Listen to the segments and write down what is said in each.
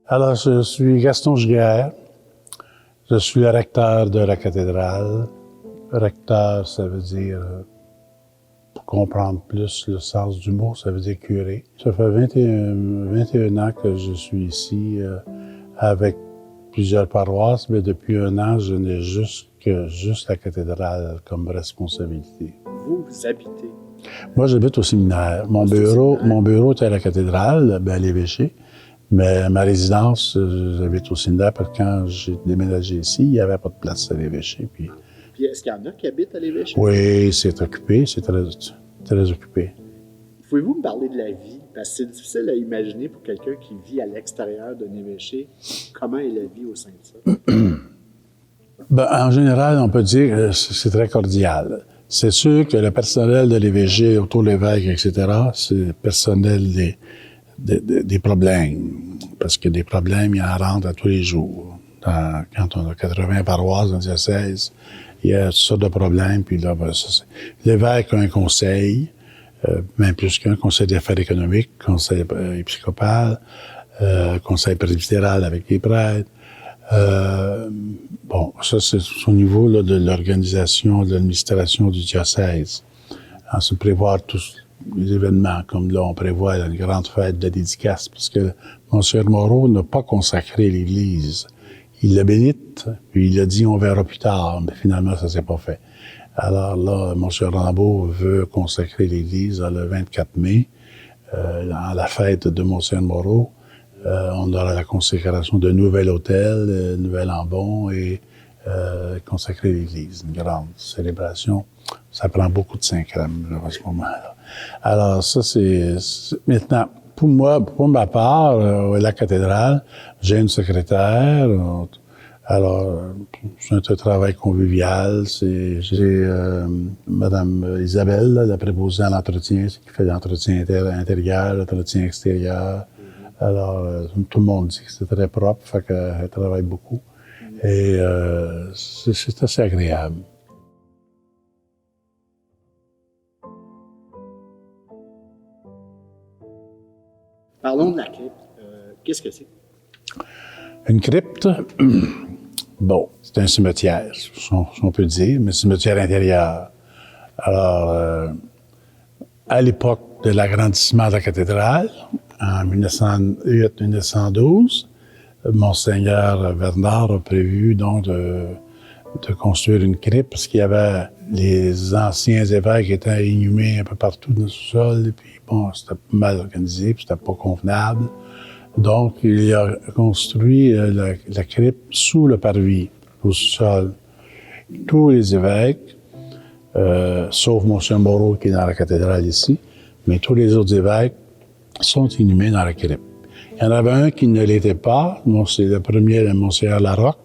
Alors, je suis Gaston Giguère. Je suis le recteur de la cathédrale. Recteur, ça veut dire, pour comprendre plus le sens du mot, ça veut dire curé. Ça fait 21 ans que je suis ici avec plusieurs paroisses, mais depuis un an, je n'ai juste la cathédrale comme responsabilité. Vous habitez? Moi, j'habite au séminaire. Mon bureau est à la cathédrale, à l'évêché. Mais ma résidence, j'habite au séminaire parce que quand j'ai déménagé ici, il n'y avait pas de place à l'évêché. Puis est-ce qu'il y en a qui habitent à l'évêché? Oui, c'est occupé, c'est très occupé. Pouvez-vous me parler de la vie? Parce que c'est difficile à imaginer pour quelqu'un qui vit à l'extérieur d'un évêché. Comment est la vie au sein de ça? Ben, en général, on peut dire que c'est très cordial. C'est sûr que le personnel de l'évêché, autour de l'évêque, etc., c'est le personnel des problèmes. Parce que des problèmes, il y en rentre à tous les jours. Quand on a 80 paroisses dans le diocèse, il y a toutes sortes de problèmes. Puis là, l'évêque a un conseil, même plus qu'un conseil d'affaires économiques, conseil épiscopal, conseil presbytéral avec les prêtres. Bon, ça, c'est au niveau là, de l'organisation, de l'administration du diocèse. En se prévoir tous les événements, comme là, on prévoit une grande fête de la dédicace, parce que Monseigneur Moreau n'a pas consacré l'Église. Il l'a bénite, puis il a dit on verra plus tard, mais finalement, ça s'est pas fait. Alors là, Monseigneur Rambaud veut consacrer l'Église le 24 mai, à la fête de Monseigneur Moreau. On aura la consécration d'un nouvel hôtel, nouvel ambon, et consacrer l'Église, une grande célébration. Ça prend beaucoup de Saint-Crème à ce moment-là. Alors ça, c'est maintenant, pour moi, pour ma part, la cathédrale, j'ai une secrétaire. Alors, c'est un travail convivial. J'ai Madame Isabelle, la préposée à l'entretien, qui fait l'entretien intérieur, l'entretien extérieur. Alors, tout le monde dit que c'est très propre, fait qu'elle travaille beaucoup. Et c'est assez agréable. Parlons de la crypte. Qu'est-ce que c'est? Une crypte, bon, c'est un cimetière, si on peut dire, mais cimetière intérieur. Alors, à l'époque de l'agrandissement de la cathédrale, en 1908-1912, Monseigneur Bernard a prévu donc de construire une crypte parce qu'il y avait les anciens évêques qui étaient inhumés un peu partout dans le sous-sol, et puis bon, c'était mal organisé, puis c'était pas convenable. Donc, il a construit la crypte sous le parvis, au sous-sol. Tous les évêques, sauf Monseigneur Moreau qui est dans la cathédrale ici, mais tous les autres évêques sont inhumés dans la crypte. Il y en avait un qui ne l'était pas, c'est le premier, le Monseigneur Larocque,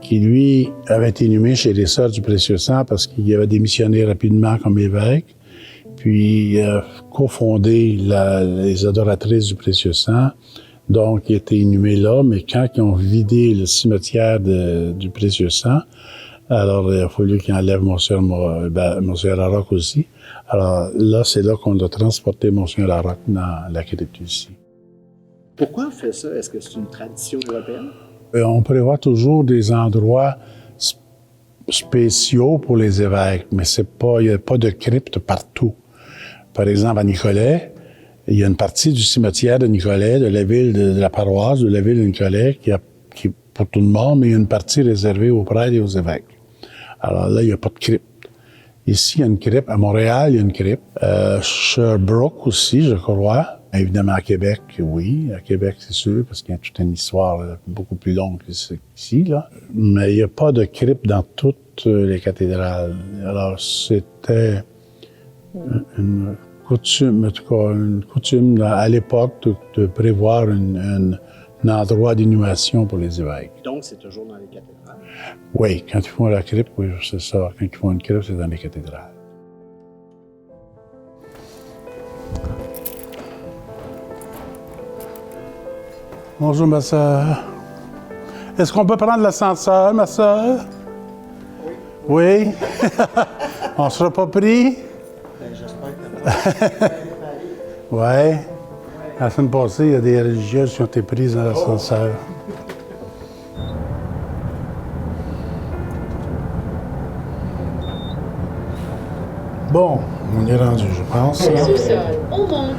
qui, lui, avait été inhumé chez les Sœurs du Précieux Sang parce qu'il avait démissionné rapidement comme évêque, puis il a cofondé les Adoratrices du Précieux Sang, donc il était inhumé là, mais quand ils ont vidé le cimetière du Précieux Sang, alors il a fallu qu'ils enlèvent Monseigneur Larocque aussi. Alors là, c'est là qu'on a transporté Monseigneur Larocque dans la crypte ici. Pourquoi on fait ça? Est-ce que c'est une tradition européenne? On prévoit toujours des endroits spéciaux pour les évêques, mais il n'y a pas de crypte partout. Par exemple, à Nicolet, il y a une partie du cimetière de Nicolet, de la ville de la paroisse de la ville de Nicolet, qui est pour tout le monde, mais il y a une partie réservée aux prêtres et aux évêques. Alors là, il n'y a pas de crypte. Ici, il y a une crypte. À Montréal, il y a une crypte. Sherbrooke aussi, je crois. Évidemment, à Québec, oui. À Québec, c'est sûr, parce qu'il y a toute une histoire là, beaucoup plus longue qu'ici, là. Mais il n'y a pas de crypte dans toutes les cathédrales. Alors, c'était une coutume, en tout cas, à l'époque de prévoir un endroit d'inhumation pour les évêques. Donc, c'est toujours dans les cathédrales? Oui, quand ils font la crypte, oui, c'est ça. Quand ils font une crypte, c'est dans les cathédrales. Bonjour, ma sœur. Est-ce qu'on peut prendre l'ascenseur, ma sœur? Oui. Oui? On ne sera pas pris? Ben, j'espère que Oui. La semaine passée, il y a des religieuses qui ont été prises dans l'ascenseur. Bon, on est rendu, je pense. Sous-sol, on monte.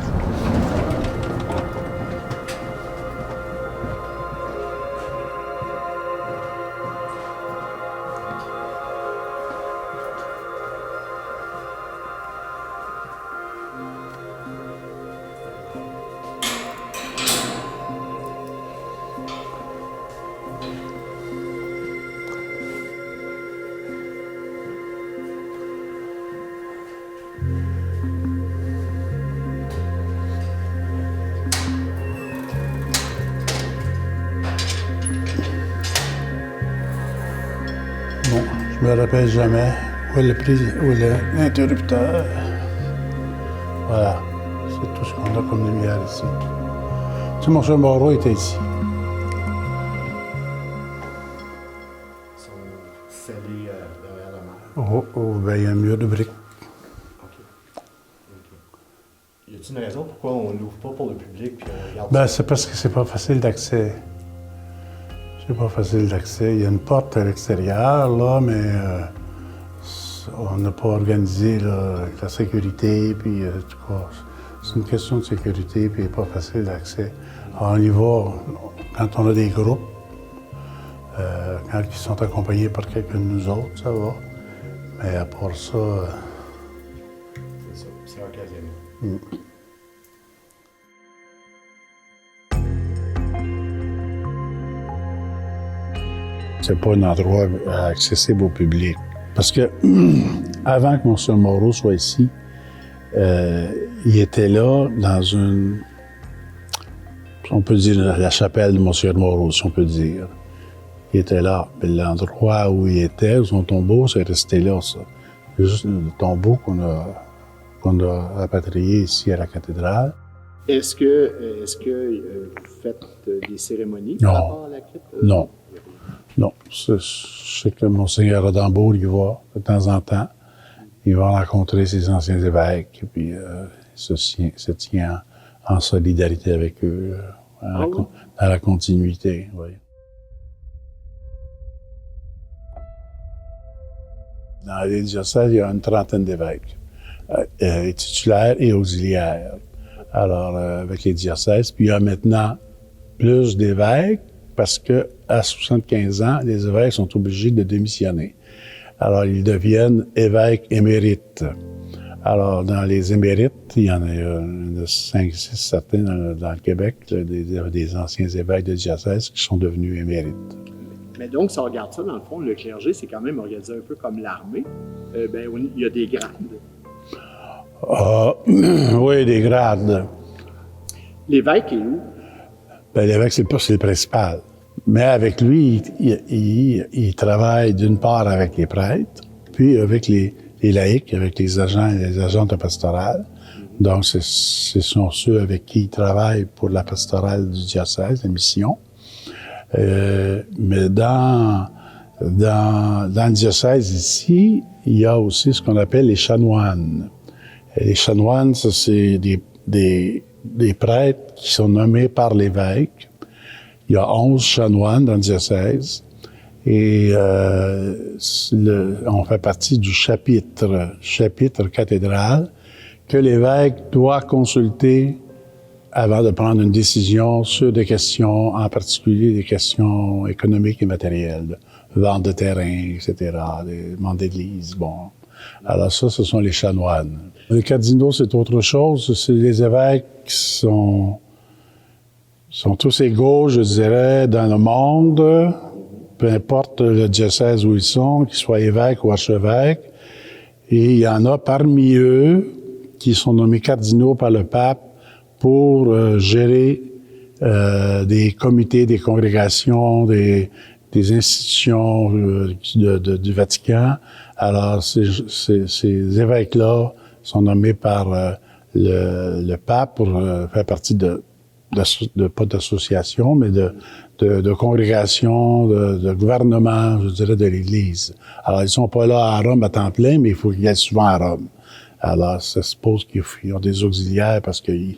Bon, je me rappelle jamais où est l'interrupteur. Voilà, c'est tout ce qu'on a comme lumière ici. Tu sais, mon cher Moreau était ici. Ils sont scellés derrière la mer. Ben, il y a un mur de briques. OK. Y a-t-il une raison pourquoi on l'ouvre pas pour le public puis on regarde Ben, ça? c'est parce que c'est pas facile d'accès. C'est pas facile d'accès. Il y a une porte à l'extérieur, là, mais on n'a pas organisé là, la sécurité, puis en tout cas, c'est une question de sécurité, puis pas facile d'accès. Alors, on y va quand on a des groupes, quand ils sont accompagnés par quelqu'un de nous autres, ça va. Mais à part ça, C'est ça, c'est occasionnel. c'est pas un endroit accessible au public. Parce que avant que M. Moreau soit ici, il était là dans une, on peut dire la chapelle de M. Moreau, si on peut dire. Il était là. Mais l'endroit où il était, son tombeau, c'est resté là, ça. C'est juste le tombeau qu'on a rapatrié ici à la cathédrale. Est-ce que vous faites des cérémonies Non. par rapport à la crypte? Non. Non. Je sais que Monseigneur Adambourg y va de temps en temps. Il va rencontrer ses anciens évêques, puis se tient en solidarité avec eux, dans la continuité, oui. Dans les diocèses, il y a une trentaine d'évêques, titulaires et auxiliaires. Alors, avec les diocèses, puis il y a maintenant plus d'évêques, parce que à 75 ans, les évêques sont obligés de démissionner. Alors, ils deviennent évêques émérites. Alors, dans les émérites, il y en a 5, 6 certains dans le Québec, là, des anciens évêques de diocèse qui sont devenus émérites. Mais donc, si on regarde ça, dans le fond, le clergé, c'est quand même organisé un peu comme l'armée. Il y a des grades. Ah, oui, des grades. L'évêque est où? Ben, l'évêque, c'est le principal. Mais avec lui, il travaille d'une part avec les prêtres, puis avec les laïcs, avec les agents et les agentes pastorales. Donc, ce sont ceux avec qui il travaille pour la pastorale du diocèse, la mission. Mais dans le diocèse ici, il y a aussi ce qu'on appelle les chanoines. Et les chanoines, ça, c'est des prêtres qui sont nommés par l'évêque. Il y a 11 chanoines dans le diocèse. Et on fait partie du chapitre cathédral que l'évêque doit consulter avant de prendre une décision sur des questions, en particulier des questions économiques et matérielles, vente de terrain, etc., des demandes d'église, bon. Alors ça, ce sont les chanoines. Les cardinaux, c'est autre chose. C'est les évêques qui sont tous égaux, je dirais, dans le monde, peu importe le diocèse où ils sont, qu'ils soient évêques ou archevêques. Et il y en a parmi eux qui sont nommés cardinaux par le pape pour gérer des comités, des congrégations, des institutions du Vatican. Alors, ces évêques-là sont nommés par le pape pour faire partie pas d'association, mais de congrégation, de gouvernement, je dirais, de l'Église. Alors, ils sont pas là à Rome à temps plein, mais il faut qu'ils aillent souvent à Rome. Alors, ça suppose qu'ils ont des auxiliaires parce qu'ils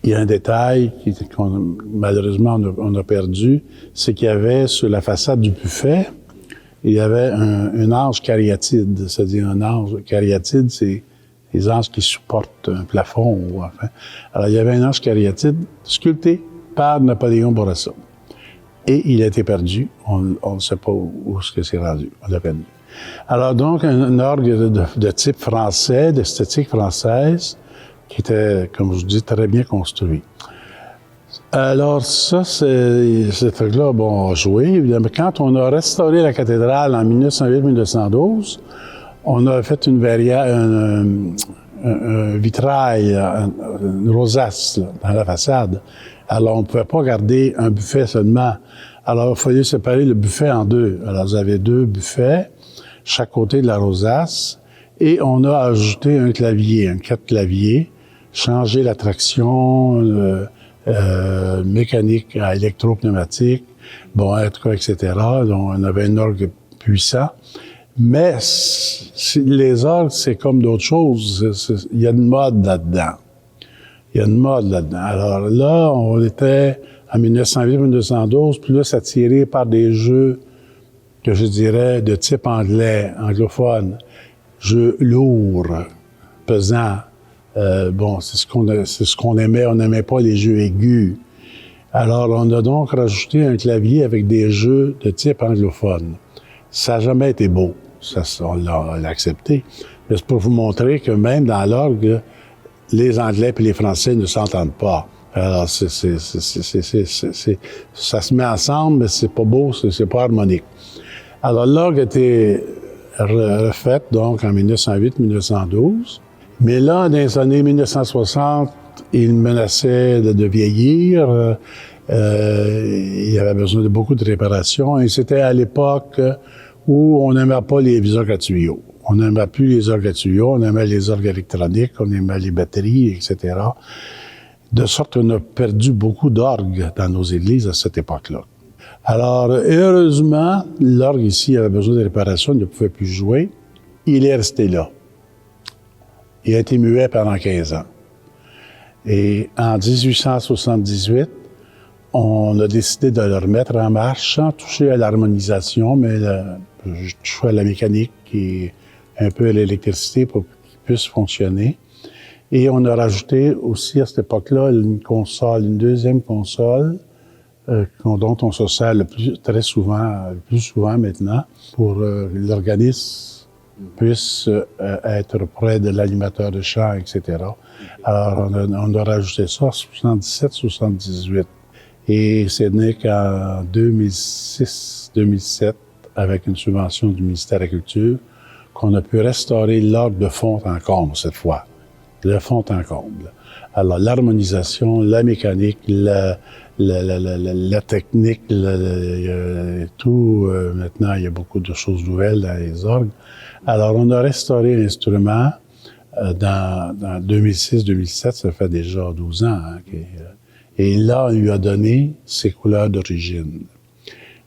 il y a un détail malheureusement on a perdu, c'est qu'il y avait sur la façade du buffet, il y avait un ange cariatide. C'est-à-dire un ange cariatide, c'est les anges qui supportent un plafond. Enfin. Alors, il y avait un ange cariatide sculpté par Napoléon Bourassa. Et il a été perdu. On ne sait pas où est-ce que c'est rendu. On l'a perdu. Alors, donc, un orgue de type français, d'esthétique française, qui était, comme je vous dis, très bien construit. Alors, ça, ce truc-là, bon, a joué. Évidemment, quand on a restauré la cathédrale en 1908-1912, on a fait un vitrail, une rosace là, dans la façade. Alors, on ne pouvait pas garder un buffet seulement. Alors, il fallait séparer le buffet en deux. Alors, vous avez deux buffets, chaque côté de la rosace, et on a ajouté un clavier, un 4 claviers, changé la traction, mécanique à électropneumatique, bon, etc. Donc, on avait un orgue puissant. Mais les orgues, c'est comme d'autres choses. Il y a une mode là-dedans. Alors là, on était en 1908-1912, plus attiré par des jeux que je dirais de type anglais, anglophone. Jeux lourds, pesants. C'est ce qu'on aimait. On n'aimait pas les jeux aigus. Alors, on a donc rajouté un clavier avec des jeux de type anglophone. Ça n'a jamais été beau. Ça, on l'a accepté. Mais c'est pour vous montrer que même dans l'orgue, les Anglais et les Français ne s'entendent pas. Alors, ça se met ensemble, mais c'est pas beau, c'est pas harmonique. Alors, l'orgue a été refaite, donc, en 1908-1912. Mais là, dans les années 1960, il menaçait de vieillir. Il y avait besoin de beaucoup de réparations. Et c'était à l'époque où on n'aimait pas les orgues à tuyaux. On n'aimait plus les orgues à tuyaux, on aimait les orgues électroniques, on aimait les batteries, etc. De sorte qu'on a perdu beaucoup d'orgues dans nos églises à cette époque-là. Alors, heureusement, l'orgue ici avait besoin de réparation, il ne pouvait plus jouer. Il est resté là. Il a été muet pendant 15 ans. Et en 1878, on a décidé de le remettre en marche sans toucher à l'harmonisation, mais toucher à la mécanique et un peu à l'électricité pour qu'il puisse fonctionner. Et on a rajouté aussi à cette époque-là une deuxième console, dont on se sert le plus souvent maintenant, pour que l'organisme puisse être près de l'animateur de chant, etc. Alors, on a rajouté ça en 77-78. Et c'est né qu'en 2006-2007, avec une subvention du ministère de la Culture, qu'on a pu restaurer l'orgue de fond en comble cette fois. De fond en comble. Alors, l'harmonisation, la mécanique, la technique, tout, maintenant, il y a beaucoup de choses nouvelles dans les orgues. Alors, on a restauré l'instrument dans 2006-2007, ça fait déjà 12 ans. Et là, on lui a donné ses couleurs d'origine.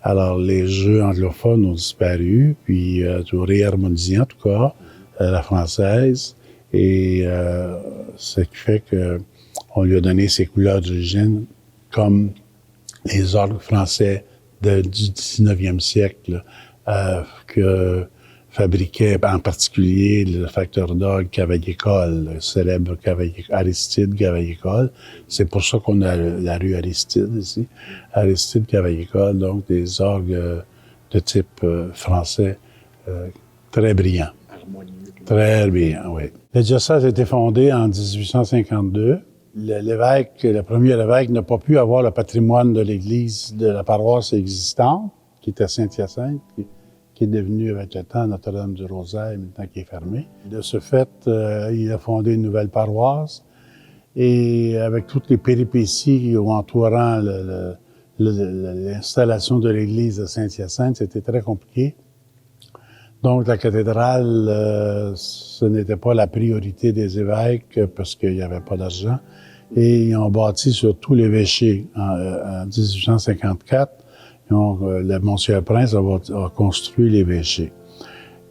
Alors, les jeux anglophones ont disparu, puis réharmonisé en tout cas, la française. Et ce qui fait qu'on lui a donné ses couleurs d'origine comme les orgues français du 19e siècle que fabriquait en particulier le facteur d'orgue Cavaillé-Coll, le célèbre Aristide Cavaillé-Coll. C'est pour ça qu'on a la rue Aristide ici. Aristide Cavaillé-Coll, donc des orgues de type français très brillants. Harmonieux. Très bien, oui. Le diocèse a été fondé en 1852. Le premier évêque n'a pas pu avoir le patrimoine de l'église de la paroisse existante, qui était Saint-Hyacinthe, qui est devenu avec le temps Notre-Dame du Rosaire, maintenant qui est fermée. De ce fait, il a fondé une nouvelle paroisse, et avec toutes les péripéties entourant l'installation de l'église de Saint-Hyacinthe, c'était très compliqué. Donc, la cathédrale, ce n'était pas la priorité des évêques parce qu'il n'y avait pas d'argent. Et ils ont bâti sur tout l'évêché en 1854. Donc, le Monsieur Prince a construit l'évêché.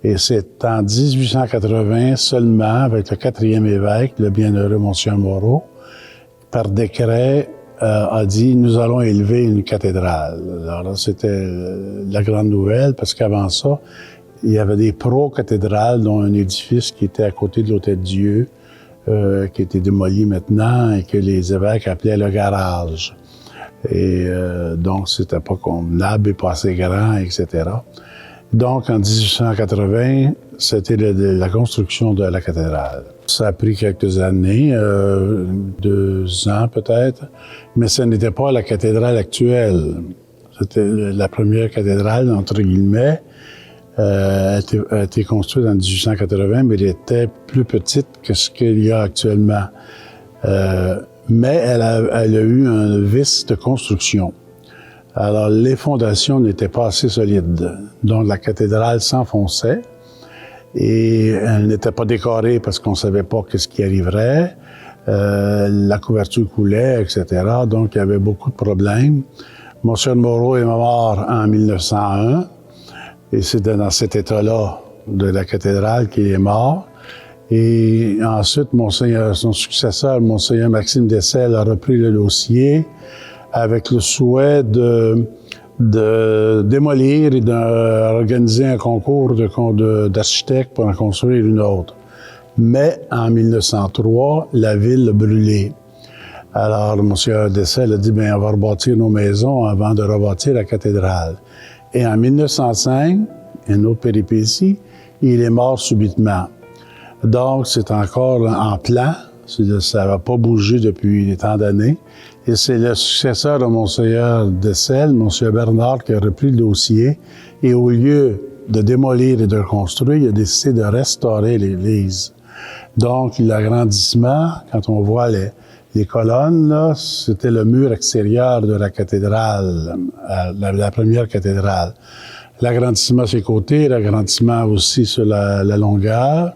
Et c'est en 1880 seulement, avec le 4e évêque, le bienheureux Monsieur Moreau, par décret, a dit « Nous allons élever une cathédrale ». Alors là, c'était la grande nouvelle, parce qu'avant ça, il y avait des pro-cathédrales, dont un édifice qui était à côté de l'Hôtel-Dieu, qui a été démoli maintenant et que les évêques appelaient le garage. Et donc, c'était pas convenable et pas assez grand, etc. Donc, en 1880, c'était la construction de la cathédrale. Ça a pris quelques années, 2 ans peut-être, mais ce n'était pas la cathédrale actuelle. C'était la première cathédrale, entre guillemets. Elle a été construite en 1880, mais elle était plus petite que ce qu'il y a actuellement. Mais elle a eu un vice de construction. Alors, les fondations n'étaient pas assez solides. Donc, la cathédrale s'enfonçait et elle n'était pas décorée parce qu'on ne savait pas ce qui arriverait. La couverture coulait, etc. Donc, il y avait beaucoup de problèmes. Monsieur Moreau est mort en 1901 et c'était dans cet état-là de la cathédrale qu'il est mort. Et ensuite, son successeur, Monseigneur Maxime Dessel, a repris le dossier avec le souhait de démolir et d'organiser un concours d'architectes pour en construire une autre. Mais en 1903, la ville a brûlé. Alors, M. Dessel a dit, bien, on va rebâtir nos maisons avant de rebâtir la cathédrale. Et en 1905, une autre péripétie, il est mort subitement. Donc, c'est encore en plan. Ça n'a pas bougé depuis des temps d'années. Et c'est le successeur de Monseigneur Dessel, Monseigneur Bernard, qui a repris le dossier. Et au lieu de démolir et de reconstruire, il a décidé de restaurer l'église. Donc, l'agrandissement, quand on voit les colonnes, là, c'était le mur extérieur de la cathédrale, la première cathédrale. L'agrandissement sur les côtés, l'agrandissement aussi sur la longueur.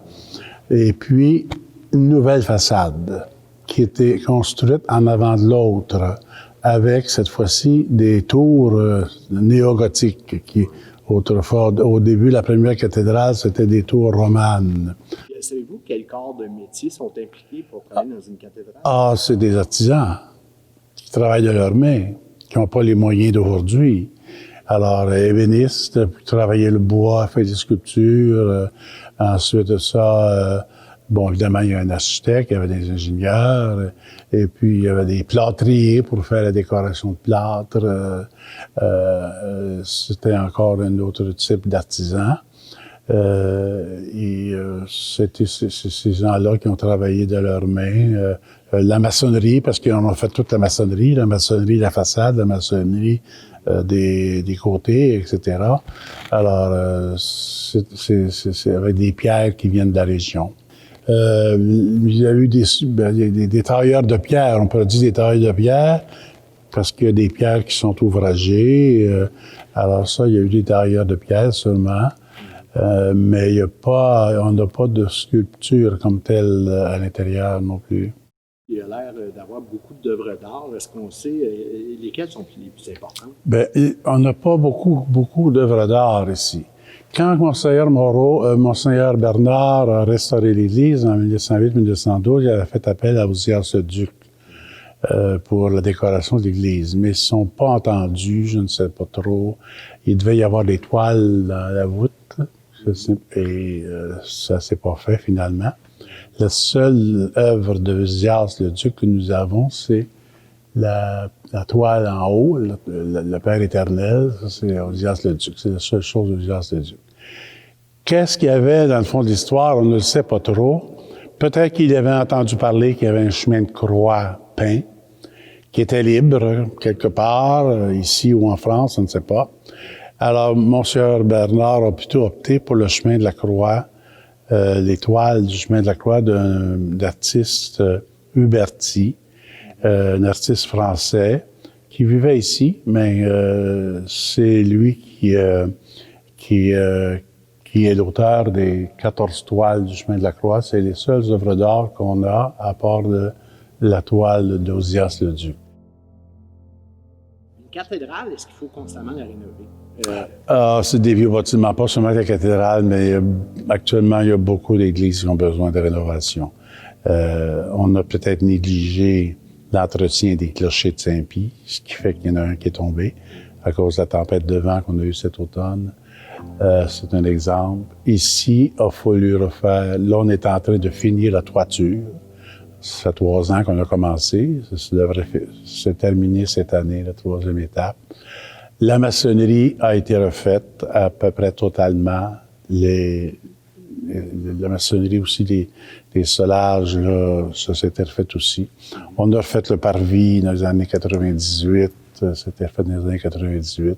Et puis, une nouvelle façade qui était construite en avant de l'autre, avec cette fois-ci des tours néo-gothiques qui, autrefois, au début, la première cathédrale, c'était des tours romanes. Savez-vous quels corps de métier sont impliqués pour travailler dans une cathédrale? Ah, c'est des artisans qui travaillent de leurs mains, qui n'ont pas les moyens d'aujourd'hui. Alors, ébénistes, travailler le bois, faire des sculptures. Ensuite de ça, bon, évidemment, il y a un architecte, il y avait des ingénieurs, et puis il y avait des plâtriers pour faire la décoration de plâtre. C'était encore un autre type d'artisan. C'était ces gens-là qui ont travaillé de leurs mains. La maçonnerie, parce qu'ils en ont fait toute la maçonnerie de la façade, la maçonnerie des côtés, etc. Alors, c'est avec des pierres qui viennent de la région. Il y a eu des tailleurs de pierre, on peut dire des tailleurs de pierre, parce qu'il y a des pierres qui sont ouvragées. Alors ça, il y a eu des tailleurs de pierre seulement. Mais on n'a pas de sculpture comme telle à l'intérieur non plus. Il a l'air d'avoir beaucoup d'œuvres d'art. Est-ce qu'on sait lesquelles sont les plus importantes? Bien, on n'a pas beaucoup d'œuvres d'art ici. Quand Monseigneur Bernard a restauré l'église en 1908-1912, il a fait appel à Auzias-le-Duc pour la décoration de l'église. Mais ils ne sont pas entendus, je ne sais pas trop. Il devait y avoir des toiles dans la voûte. Et ça ne s'est pas fait finalement. La seule œuvre de Auzias-le-Duc que nous avons, c'est la toile en haut, le Père éternel. Ça, c'est Auzias-le-Duc. C'est la seule chose d'Auzias-le-Duc. Qu'est-ce qu'il y avait dans le fond de l'histoire? On ne le sait pas trop. Peut-être qu'il avait entendu parler qu'il y avait un chemin de croix peint qui était libre quelque part, ici ou en France, on ne sait pas. Alors, Monseigneur Bernard a plutôt opté pour le chemin de la croix, l'étoile du chemin de la croix d'artiste Huberti, un artiste français qui vivait ici, mais c'est lui qui est l'auteur des 14 toiles du chemin de la croix. C'est les seules œuvres d'art qu'on a, à part de la toile d'Auzias-le-Duc. Une cathédrale, est-ce qu'il faut constamment la rénover? C'est des vieux bâtiments, pas seulement la cathédrale, mais actuellement, il y a beaucoup d'églises qui ont besoin de rénovation. On a peut-être négligé l'entretien des clochers de Saint-Pie, ce qui fait qu'il y en a un qui est tombé à cause de la tempête de vent qu'on a eue cet automne. C'est un exemple. Ici, il a fallu refaire... Là, on est en train de finir la toiture. Ça fait 3 ans qu'on a commencé. Ça devrait se terminer cette année, la 3e étape. La maçonnerie a été refaite à peu près totalement. La maçonnerie aussi, les solages, là, ça s'était refait aussi. On a refait le parvis dans les années 98. C'était fait dans les années 98.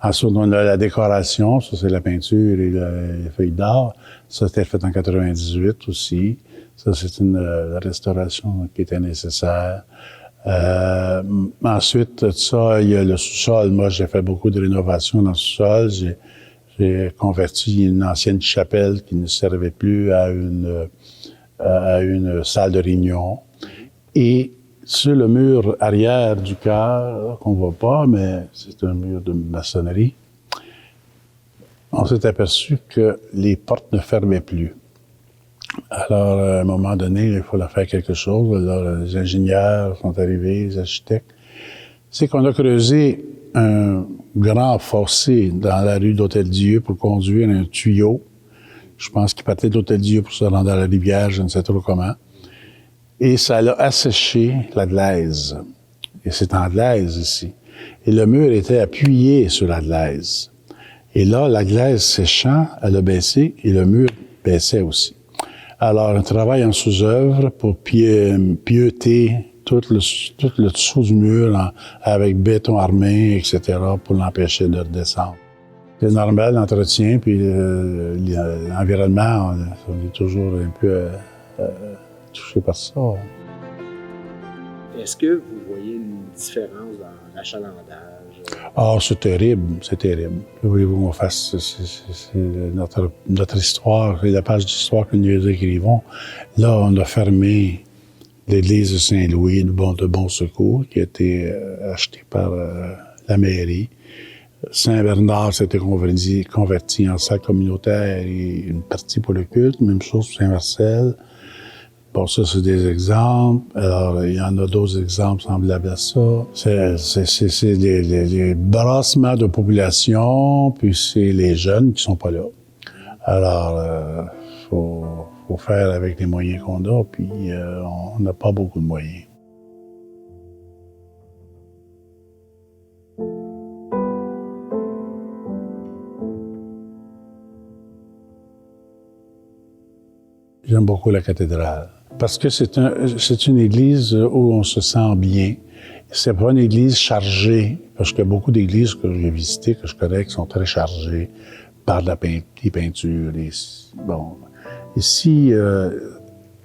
Ensuite, on a la décoration, ça c'est la peinture et les feuilles d'art. Ça c'était fait en 98 aussi. Ça c'est la restauration qui était nécessaire. Ensuite de ça, il y a le sous-sol. Moi, j'ai fait beaucoup de rénovations dans le sous-sol. J'ai converti une ancienne chapelle qui ne servait plus à une salle de réunion. Et sur le mur arrière du chœur, qu'on voit pas, mais c'est un mur de maçonnerie, on s'est aperçu que les portes ne fermaient plus. Alors, à un moment donné, il fallait faire quelque chose. Alors, les ingénieurs sont arrivés, les architectes. C'est qu'on a creusé un grand fossé dans la rue d'Hôtel-Dieu pour conduire un tuyau. Je pense qu'il partait d'Hôtel-Dieu pour se rendre dans la rivière, je ne sais trop comment. Et ça a asséché la glaise. Et c'est en glaise ici. Et le mur était appuyé sur la glaise. Et là, la glaise séchant, elle a baissé et le mur baissait aussi. Alors, un travail en sous-œuvre pour pieuter tout le dessous du mur avec béton armé, etc., pour l'empêcher de redescendre. C'est normal, l'entretien, puis l'environnement, on est toujours un peu touché par ça. Est-ce que vous voyez une différence dans l'achalandage? Ah, c'est terrible, c'est terrible. Que voulez-vous qu'on fasse? C'est notre histoire, c'est la page d'histoire que nous écrivons. Là, on a fermé l'église de Saint-Louis de Bon Secours, qui a été achetée par la mairie. Saint-Bernard s'était converti en salle communautaire et une partie pour le culte. Même chose pour Saint-Marcel. Bon, ça, c'est des exemples. Alors, il y en a d'autres exemples semblables à ça. C'est des brassements de population, puis c'est les jeunes qui sont pas là. Alors, faut faire avec les moyens qu'on a, puis on n'a pas beaucoup de moyens. J'aime beaucoup la cathédrale. Parce que c'est une église où on se sent bien. C'est pas une église chargée, parce qu'il y a beaucoup d'églises que j'ai visitées, que je connais, qui sont très chargées par les peintures. Bon. Ici,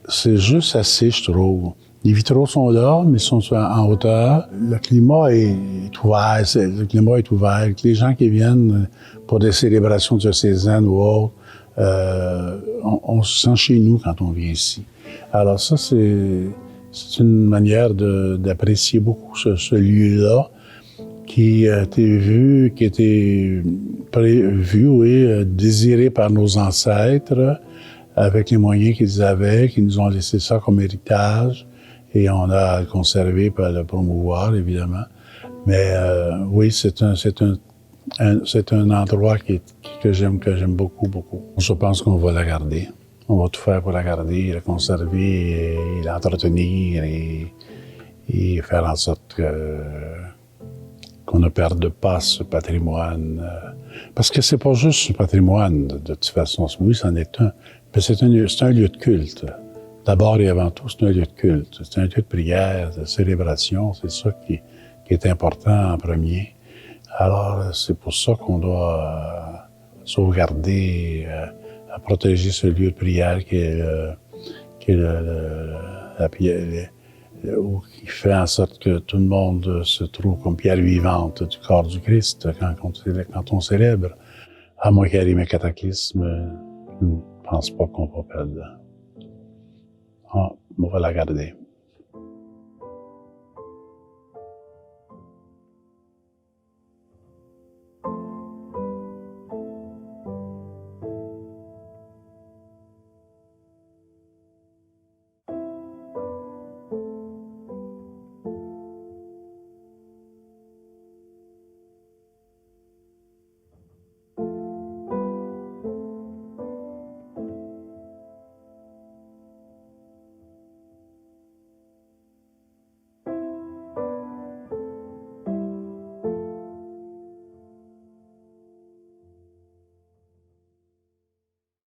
c'est juste assez, je trouve. Les vitraux sont là, mais ils sont en hauteur. Le climat est ouvert. Les gens qui viennent pour des célébrations diocésaines ou autres, on se sent chez nous quand on vient ici. Alors ça, c'est une manière d'apprécier beaucoup ce lieu-là qui a été vu, qui a été prévu, oui, désiré par nos ancêtres avec les moyens qu'ils avaient, qui nous ont laissé ça comme héritage et on a à le conserver et à le promouvoir, évidemment. Mais oui, c'est un endroit que j'aime beaucoup, beaucoup. Je pense qu'on va la garder. On va tout faire pour la garder, la conserver, et l'entretenir et faire en sorte qu'on ne perde pas ce patrimoine. Parce que c'est pas juste ce patrimoine, de toute façon. Oui, c'en est un. Mais c'est un lieu de culte. D'abord et avant tout, c'est un lieu de culte. C'est un lieu de prière, de célébration. C'est ça qui est important en premier. Alors, c'est pour ça qu'on doit sauvegarder, protéger ce lieu de prière qui fait en sorte que tout le monde se trouve comme pierre vivante du corps du Christ quand on célèbre. À moins qu'il y ait un cataclysme, je ne pense pas qu'on va perdre. On va la garder.